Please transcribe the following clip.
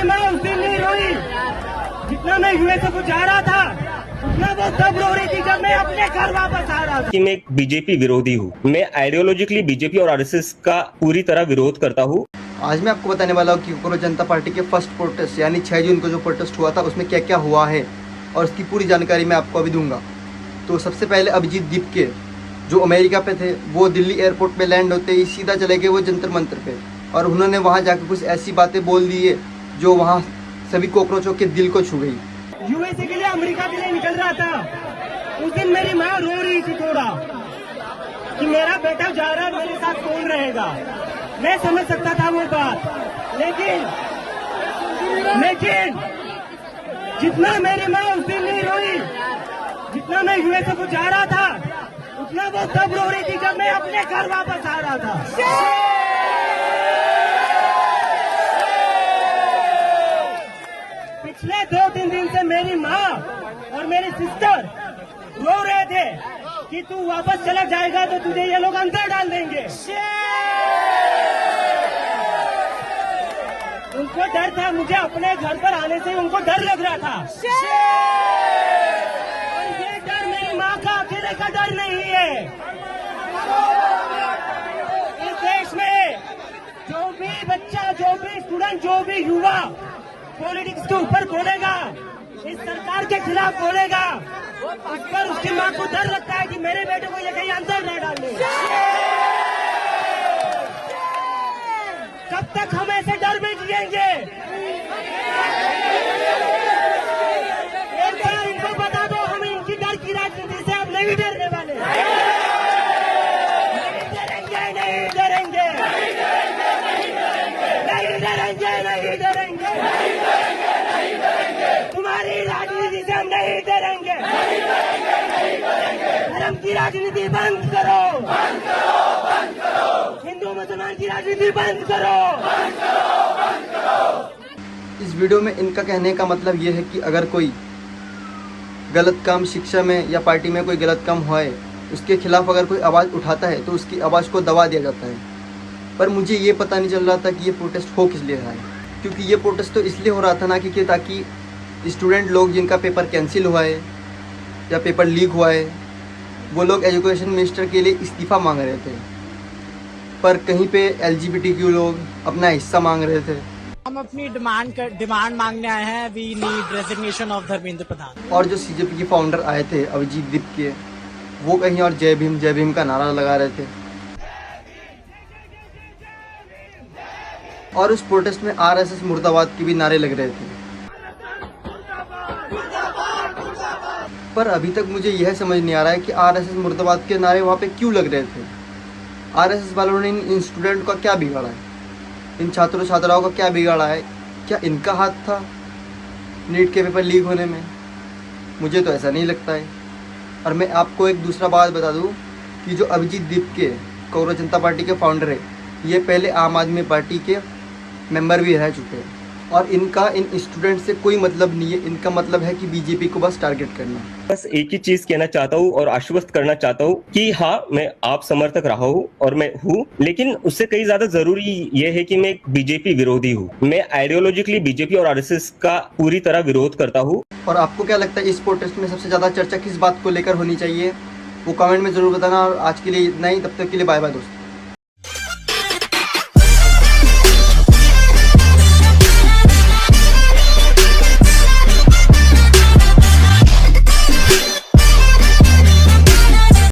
मैं उस दिन नहीं रोई जितना मैं यूएसए को जा रहा था, उतना वो तब रो रही थी जब मैं अपने घर वापस आ रहा था। कि मैं एक बीजेपी विरोधी हूँ। मैं आइडियोलॉजिकली बीजेपी और आरएसएस का पूरी तरह विरोध करता हूँ। आज मैं आपको बताने वाला हूँ कि कोकरोच जनता पार्टी के फर्स्ट प्रोटेस्ट यानी 6 जून को जो प्रोटेस्ट हुआ था उसमें क्या क्या हुआ है और उसकी पूरी जानकारी मैं आपको अभी दूंगा। तो सबसे पहले अभिजीत दीपके जो अमेरिका पे थे वो दिल्ली एयरपोर्ट पे लैंड होते ही सीधा चले गए वो जंतर मंतर पे, और उन्होंने वहाँ जाकर कुछ ऐसी बातें बोल दी है जो वहाँ सभी कॉकरोचों के दिल को छू गई। यूएसए के लिए, अमेरिका के लिए निकल रहा था। उस दिन मेरी माँ रो रही थी थोड़ा कि मेरा बेटा जा रहा है, मेरे साथ कौन रहेगा। मैं समझ सकता था वो बात, लेकिन जितना मेरी माँ उस दिन नहीं रोई जितना मैं यूएसए को जा रहा था, उतना वो तब रो रही थी जब मैं अपने घर वापस आ रहा था। पिछले 2-3 दिन से मेरी माँ और मेरी सिस्टर रो रहे थे कि तू वापस चला जाएगा तो तुझे ये लोग अंदर डाल देंगे। उनको डर था, मुझे अपने घर पर आने से उनको डर लग रहा था। और ये डर मेरी माँ का अकेले का डर नहीं है। इस देश में जो भी बच्चा, जो भी स्टूडेंट, जो भी युवा पॉलिटिक्स के ऊपर बोलेगा, इस सरकार के खिलाफ बोलेगा, उस पर उसकी माँ को डर लगता है कि मेरे बेटे को ये कहीं अंदर न डाल दे। कब तक हम ऐसे डर में जिएंगे? एक बार इनको बता दो, हम इनकी डर की राजनीति से अब नहीं डरने वाले। नहीं डरेंगे, नहीं डरेंगे। तुम्हारी राजनीति से हम नहीं डरेंगे। धर्म की राजनीति बंद करो, हिंदू मुसलमान की राजनीति बंद करो। इस वीडियो में इनका कहने का मतलब ये है कि अगर कोई गलत काम शिक्षा में या पार्टी में कोई गलत काम होए, उसके खिलाफ अगर कोई आवाज़ उठाता है तो उसकी आवाज़ को दबा दिया जाता है। पर मुझे ये पता नहीं चल रहा था कि ये प्रोटेस्ट हो किस लिए रहा है, क्योंकि ये प्रोटेस्ट तो इसलिए हो रहा था ना कि ताकि स्टूडेंट लोग जिनका पेपर कैंसिल हुआ है या पेपर लीक हुआ है, वो लोग एजुकेशन मिनिस्टर के लिए इस्तीफ़ा मांग रहे थे, पर कहीं पे LGBTQ लोग अपना हिस्सा मांग रहे थे। हम अपनी डिमांड मांगने आए हैं। We need resignation of Dharmendra Pradhan. और जो CJP के फाउंडर आए थे अभिजीत दीपके, वो कहीं और जय भीम का नारा लगा रहे थे। और उस प्रोटेस्ट में RSS मुर्दाबाद के भी नारे लग रहे थे। पर अभी तक मुझे यह समझ नहीं आ रहा है कि RSS मुर्दाबाद के नारे वहाँ पे क्यों लग रहे थे। RSS वालों ने इन स्टूडेंट का क्या बिगाड़ा है, इन छात्रों छात्राओं का क्या बिगाड़ा है? क्या इनका हाथ था नीट के पेपर लीक होने में? मुझे तो ऐसा नहीं लगता है। और मैं आपको एक दूसरा बात बता दूं कि जो अभिजीत दीपके कोकरोच जनता पार्टी के फाउंडर है, ये पहले आम आदमी पार्टी के मेंबर भी रह चुके हैं, और इनका इन स्टूडेंट से कोई मतलब नहीं है। इनका मतलब है कि बीजेपी को बस टारगेट करना। बस एक ही चीज कहना चाहता हूँ और आश्वस्त करना चाहता हूँ कि हाँ, मैं आप समर्थक रहा हूँ और मैं हूँ, लेकिन उससे कई ज्यादा जरूरी ये है कि मैं एक बीजेपी विरोधी हूँ। मैं आइडियोलॉजिकली बीजेपी और आरएसएस का पूरी तरह विरोध करता हूँ। और आपको क्या लगता है इस प्रोटेस्ट में सबसे ज़्यादा चर्चा किस बात को लेकर होनी चाहिए, वो कमेंट में ज़रूर बताना। और आज के लिए इतना ही, तब तक के लिए बाय बाय दोस्तों।